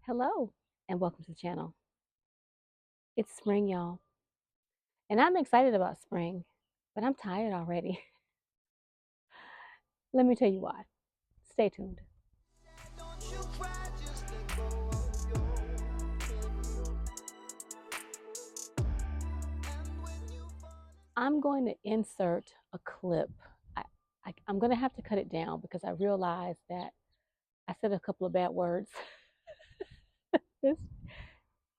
Hello and welcome to the channel. It's spring, y'all, and I'm excited about spring, but I'm tired already. Let me tell you why. Stay tuned. I'm going to insert a clip. I, I'm going to have to cut it down because I realized that I said a couple of bad words. it's,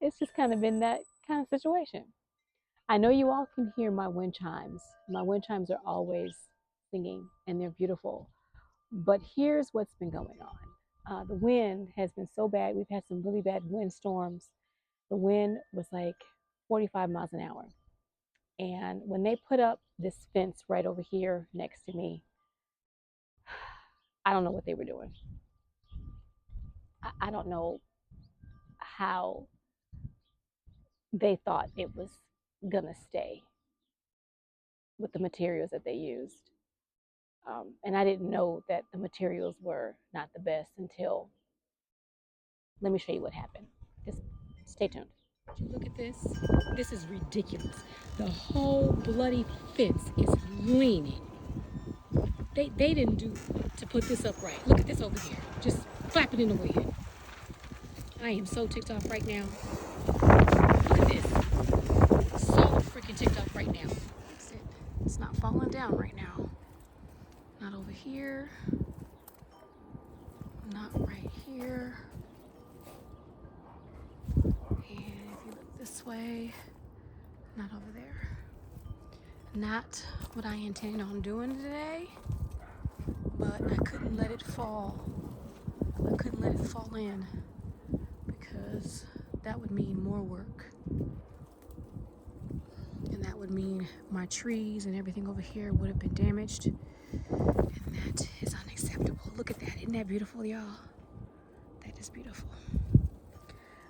it's just kind of been that kind of situation. I know you all can hear my wind chimes. My wind chimes are always singing and they're beautiful. But here's what's been going on. The wind has been so bad. We've had some really bad wind storms. The wind was like 45 miles an hour. And when they put up this fence right over here next to me, I don't know what they were doing. I don't know how they thought it was going to stay with the materials that they used. And I didn't know that the materials were not the best until, let me show you what happened. Just stay tuned. Look at this. This is ridiculous. The whole bloody fence is leaning. They didn't do to put this up right. Look at this over here. Just flapping in the wind. I am so ticked off right now. Look at this. So freaking ticked off right now. It's not falling down right now. Not over here. Not right here. And if you look this way, not over there. Not what I intended on doing today, but I couldn't let it fall. I couldn't let it fall in because that would mean more work. And that would mean my trees and everything over here would have been damaged. And that is unacceptable. Look at that. Isn't that beautiful, y'all? That is beautiful.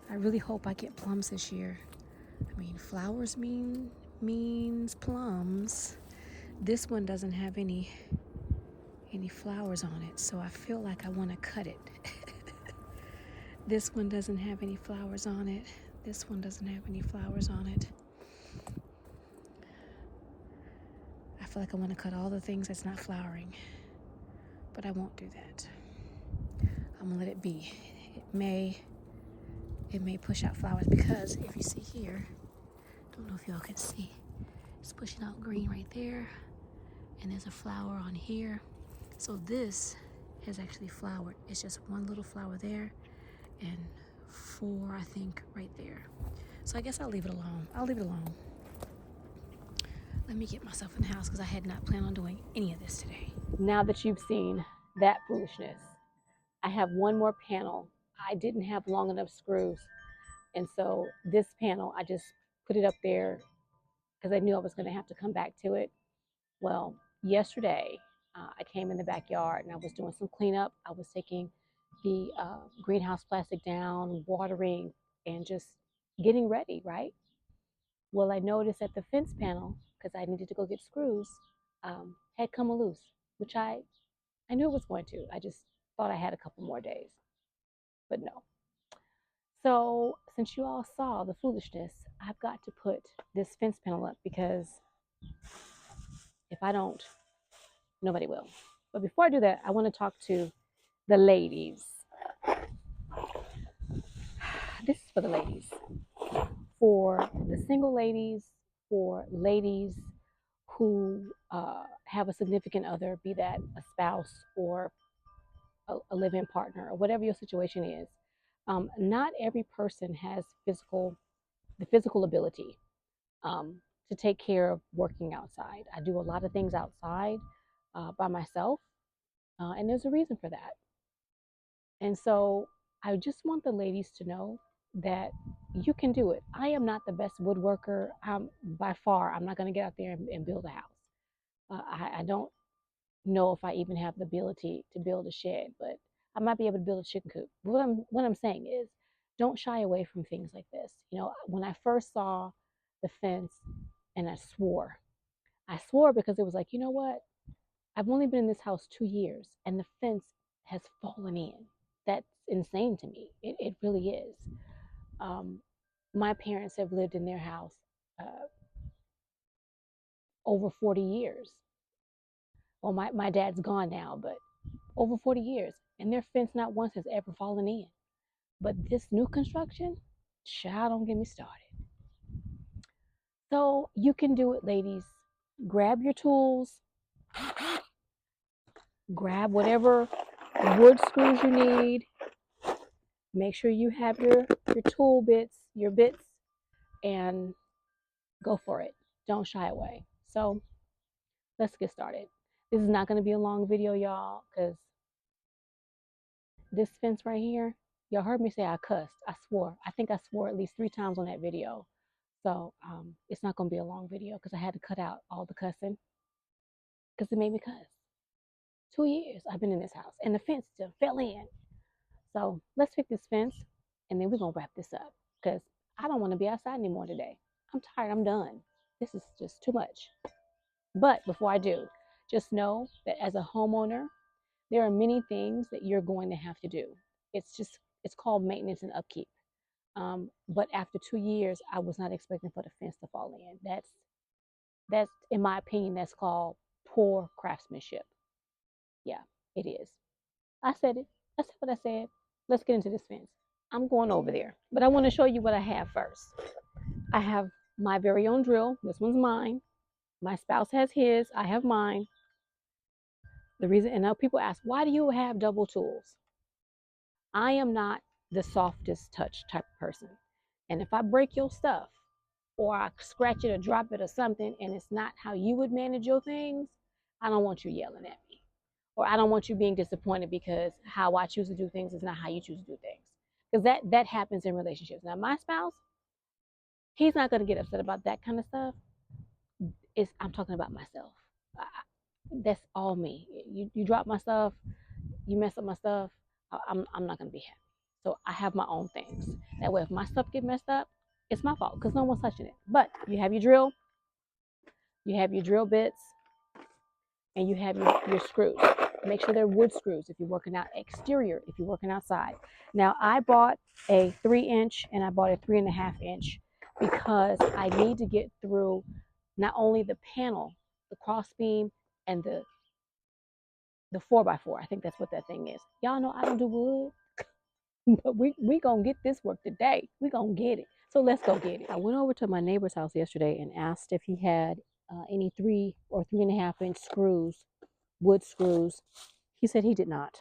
I really hope I get plums this year. I mean, flowers means plums. This one doesn't have any flowers on it, so I feel like I want to cut it. This one doesn't have any flowers on it. This one doesn't have any flowers on it. I feel like I want to cut all the things that's not flowering, but I won't do that. I'm gonna let it be. It may push out flowers because if you see here, don't know if y'all can see, it's pushing out green right there, and there's a flower on here. So this has actually flowered. It's just one little flower there and 4, I think, right there. So I guess I'll leave it alone. Let me get myself in the house because I had not planned on doing any of this today. Now that you've seen that foolishness, I have one more panel. I didn't have long enough screws. And so this panel, I just put it up there because I knew I was going to have to come back to it. Well, yesterday, I came in the backyard and I was doing some cleanup. I was taking the greenhouse plastic down, watering, and just getting ready, right? Well, I noticed that the fence panel, because I needed to go get screws, had come loose, which I knew it was going to. I just thought I had a couple more days, but no. So since you all saw the foolishness, I've got to put this fence panel up because if I don't, nobody will. But before I do that, I want to talk to the ladies. This is for the ladies, for the single ladies, for ladies who have a significant other, be that a spouse or a live-in partner or whatever your situation is. Not every person has the physical ability to take care of working outside. I do a lot of things outside by myself, and there's a reason for that. And so I just want the ladies to know that you can do it. I am not the best woodworker. By far, I'm not going to get out there and build a house. I don't know if I even have the ability to build a shed, but I might be able to build a chicken coop. What I'm saying is, don't shy away from things like this. You know, when I first saw the fence, and I swore because it was like, you know what? I've only been in this house 2 years, and the fence has fallen in. That's insane to me. It really is. My parents have lived in their house uh, over 40 years. Well, my dad's gone now, but over 40 years. And their fence not once has ever fallen in. But this new construction, child, don't get me started. So you can do it, ladies. Grab your tools, grab whatever wood screws you need. Make sure you have your tool bits, your bits, and go for it. Don't shy away. So let's get started. This is not going to be a long video, y'all, because this fence right here, y'all heard me say I cussed. I swore. I think I swore at least 3 times on that video. So it's not going to be a long video because I had to cut out all the cussing because it made me cuss. 2 years I've been in this house and the fence just fell in. So let's fix this fence and then we're going to wrap this up because I don't want to be outside anymore today. I'm tired. I'm done. This is just too much. But before I do, just know that as a homeowner, there are many things that you're going to have to do. It's called maintenance and upkeep. But after 2 years, I was not expecting for the fence to fall in. That's in my opinion, that's called poor craftsmanship. Yeah, it is. I said it. I said what I said. Let's get into this fence. I'm going over there, but I want to show you what I have first. I have my very own drill. This one's mine. My spouse has his. I have mine. The reason, and now people ask, why do you have double tools? I am not the softest touch type of person. And if I break your stuff or I scratch it or drop it or something and it's not how you would manage your things, I don't want you yelling at me. Or I don't want you being disappointed because how I choose to do things is not how you choose to do things. Because that happens in relationships. Now, my spouse, he's not going to get upset about that kind of stuff. I'm talking about myself. That's all me. You drop my stuff, you mess up my stuff, I'm not going to be happy. So I have my own things. That way, if my stuff get messed up, it's my fault because no one's touching it. But you have your drill bits, and you have your screws. Make sure they're wood screws if you're working out exterior, if you're working outside. Now, I bought a 3-inch and I bought a 3.5-inch because I need to get through not only the panel, the cross beam, and the 4x4. I think that's what that thing is. Y'all know I don't do wood, but we gonna get this work today. We gonna get it. So let's go get it. I went over to my neighbor's house yesterday and asked if he had any 3 or 3.5-inch screws, wood screws. He said he did not.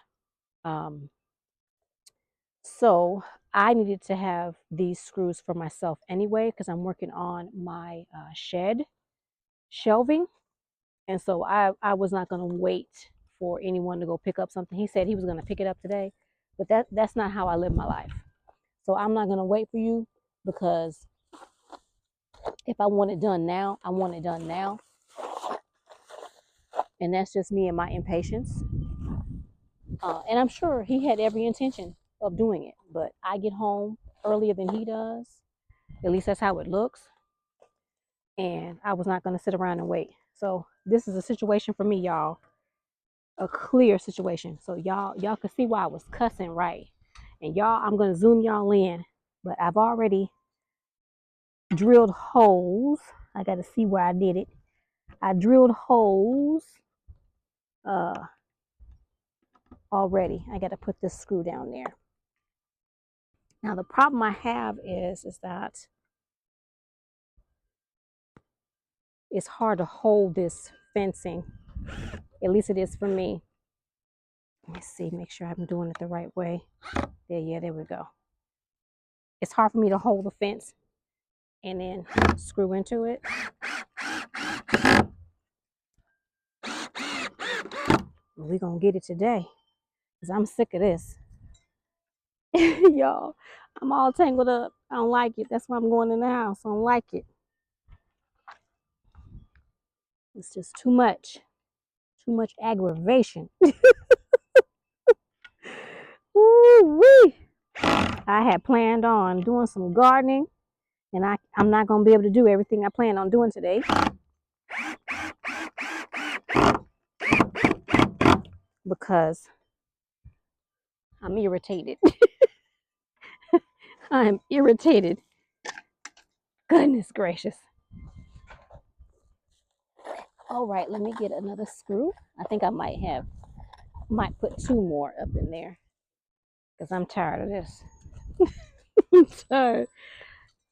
So I needed to have these screws for myself anyway because I'm working on my shed shelving. And so I was not going to wait for anyone to go pick up something. He said he was going to pick it up today, but that's not how I live my life. So I'm not going to wait for you because if I want it done now, I want it done now. And that's just me and my impatience. And I'm sure he had every intention of doing it, but I get home earlier than he does. At least that's how it looks. And I was not going to sit around and wait. So this is a situation for me, y'all. A clear situation. So y'all can see why I was cussing, right? And y'all, I'm going to zoom y'all in. But I've already drilled holes. I got to see where I did it. I drilled holes already. I got to put this screw down there. Now the problem I have is that it's hard to hold this fencing. At least it is for me. Let me see, make sure I'm doing it the right way. There we go. It's hard for me to hold the fence and then screw into it. We're gonna get it today because I'm sick of this. Y'all, I'm all tangled up. I don't like it. That's why I'm going in the house. I don't like it. It's just too much aggravation. Woo-wee. I had planned on doing some gardening, and I'm not going to be able to do everything I plan on doing today because I'm irritated. I'm irritated. Goodness gracious. All right, let me get another screw. I think I might put 2 more up in there because I'm tired of this. I'm tired.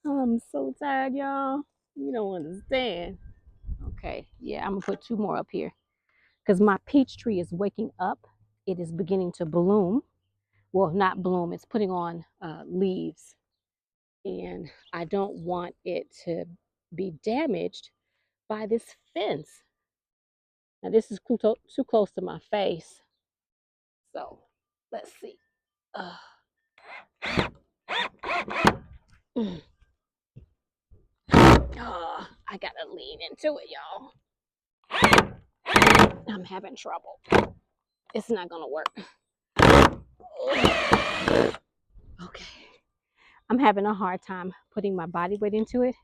I'm so tired, y'all. You don't understand. Okay, yeah, I'm gonna put 2 more up here because my peach tree is waking up. It is beginning to bloom. Well, not bloom, it's putting on leaves. And I don't want it to be damaged by this fence. Now, this is too close to my face. So, let's see. Uh, mm. I gotta lean into it, y'all. I'm having trouble. It's not gonna work. Okay. I'm having a hard time putting my body weight into it,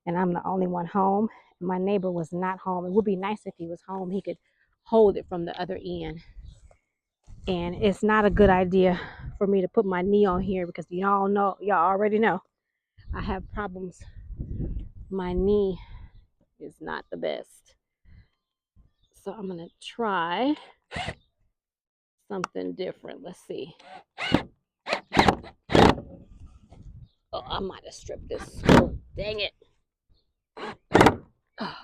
and I'm the only one home. My neighbor was not home. It would be nice if he was home. He could hold it from the other end. And it's not a good idea for me to put my knee on here because y'all already know I have problems. My knee is not the best. So I'm gonna try something different. Let's see. Oh, I might have stripped this. Oh, dang it. Oh,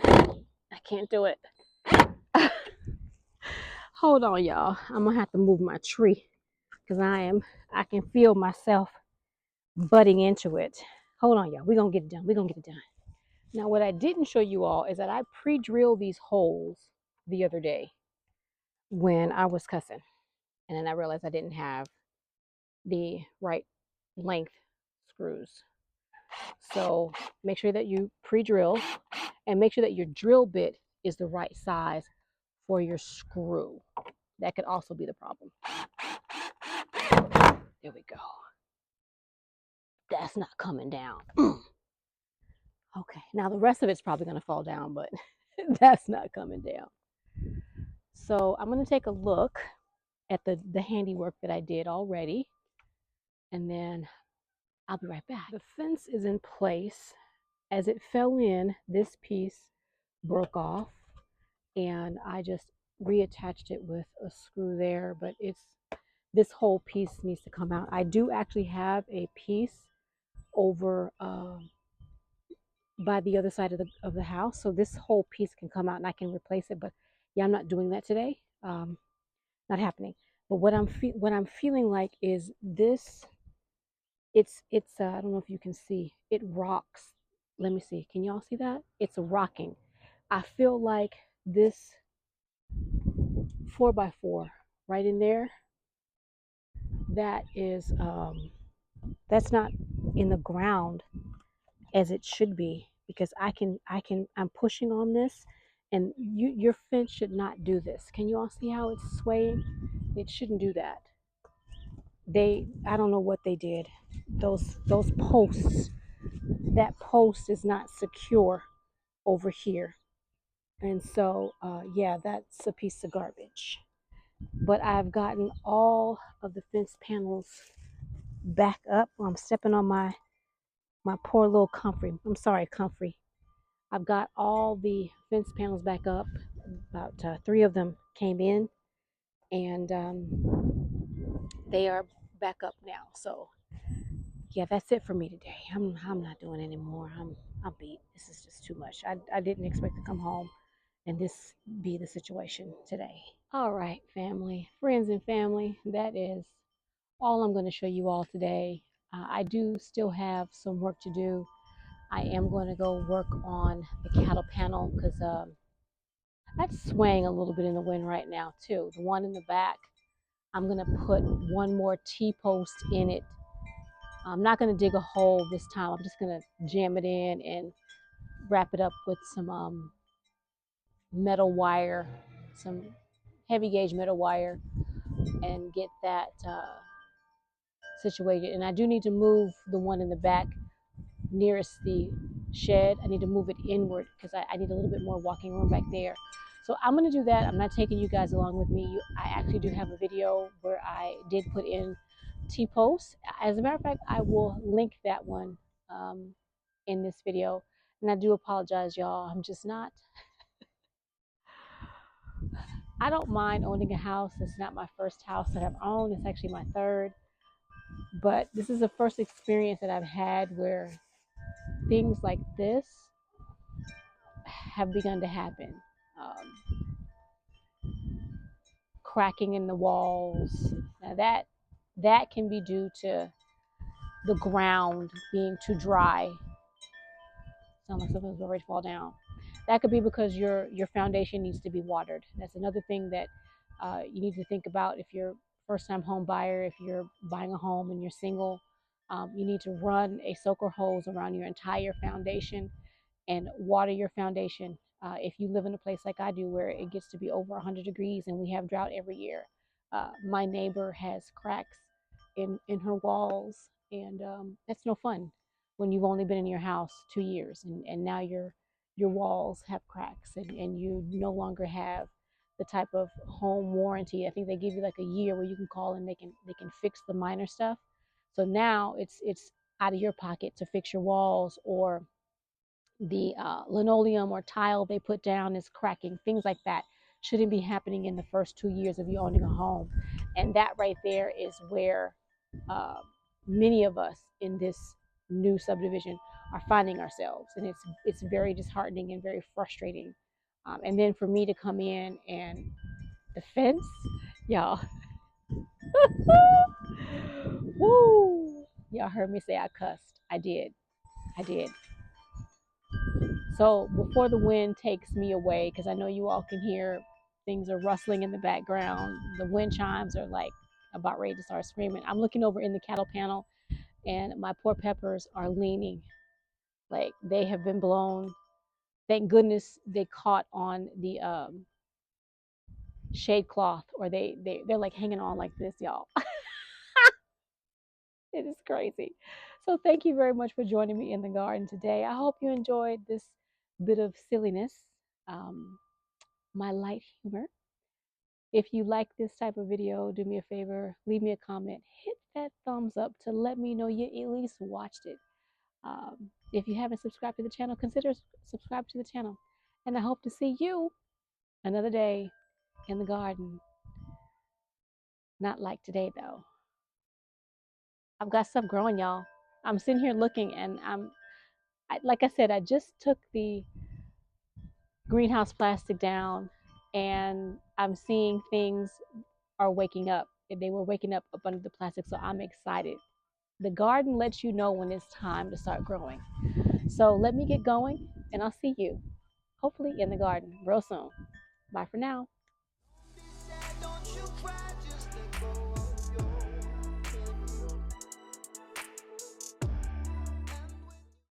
I can't do it. Hold on, y'all. I'm gonna have to move my tree because I can feel myself butting into it. Hold on, y'all. We're gonna get it done. We're gonna get it done. Now, what I didn't show you all is that I pre-drilled these holes the other day when I was cussing. And then I realized I didn't have the right length screws. So make sure that you pre-drill and make sure that your drill bit is the right size for your screw. That could also be the problem. There we go. That's not coming down. Okay, now the rest of it's probably going to fall down, but that's not coming down. So I'm going to take a look at the handiwork that I did already, and then I'll be right back. The fence is in place. As it fell in, this piece broke off, and I just reattached it with a screw there, but this whole piece needs to come out. I do actually have a piece over by the other side of the house, so this whole piece can come out and I can replace it. But yeah, I'm not doing that today. Not happening. But what I'm feeling like is this. It's I don't know if you can see. It rocks. Let me see. Can y'all see that? It's rocking. I feel like this 4x4 right in there. That is that's not in the ground as it should be because I'm pushing on this, and your fence should not do this. Can you all see how it's swaying? It shouldn't do that. I don't know what they did. Those posts, that post is not secure over here, and so yeah, that's a piece of garbage. But I've gotten all of the fence panels back up. I'm stepping on my poor little Comfrey. I'm sorry, Comfrey. I've got all the fence panels back up. About 3 of them came in, and they are back up now. So yeah, that's it for me today. I'm not doing anymore. I'm beat. This is just too much. I didn't expect to come home and this be the situation today. All right, family, friends and family, that is all I'm going to show you all today. I do still have some work to do. I am going to go work on the cattle panel because that's swaying a little bit in the wind right now too. The one in the back, I'm going to put one more T-post in it. I'm not going to dig a hole this time. I'm just going to jam it in and wrap it up with some metal wire, some heavy gauge metal wire, and get that situated. And I do need to move the one in the back nearest the shed. I need to move it inward because I need a little bit more walking room back there. So I'm going to do that. I'm not taking you guys along with me. I actually do have a video where I did put in T-posts. As a matter of fact, I will link that one um, in this video. And I do apologize, y'all. I'm just not. I don't mind owning a house. It's not my first house that I've owned. It's actually my third. But this is the first experience that I've had where things like this have begun to happen. Cracking in the walls. Now that can be due to the ground being too dry. Sounds like something's ready to fall down. That could be because your foundation needs to be watered. That's another thing that you need to think about if you're first time home buyer. If you're buying a home and you're single, you need to run a soaker hose around your entire foundation and water your foundation. If you live in a place like I do where it gets to be over 100 degrees and we have drought every year, my neighbor has cracks in her walls, and that's no fun when you've only been in your house 2 years and now your walls have cracks and you no longer have the type of home warranty. I think they give you like a year where you can call and they can fix the minor stuff. So now it's out of your pocket to fix your walls, or the linoleum or tile they put down is cracking. Things like that shouldn't be happening in the first 2 years of you owning a home. And that right there is where uh, many of us in this new subdivision are finding ourselves, and it's very disheartening and very frustrating. And then for me to come in and the fence, y'all, woo, y'all heard me say I cussed. I did. So before the wind takes me away, because I know you all can hear things are rustling in the background, the wind chimes are like about ready to start screaming. I'm looking over in the cattle panel, and my poor peppers are leaning like they have been blown. Thank goodness they caught on the shade cloth, or they're like hanging on like this, y'all. It is crazy. So thank you very much for joining me in the garden today. I hope you enjoyed this bit of silliness, um, my light humor. If you like this type of video, do me a favor, leave me a comment, hit that thumbs up to let me know you at least watched it. If you haven't subscribed to the channel, consider subscribe to the channel. And I hope to see you another day in the garden. Not like today, though. I've got stuff growing, y'all. I'm sitting here looking, and like I said, I just took the greenhouse plastic down, and I'm seeing things are waking up. They were waking up under the plastic, so I'm excited. The garden lets you know when it's time to start growing. So let me get going, and I'll see you hopefully in the garden real soon. Bye for now.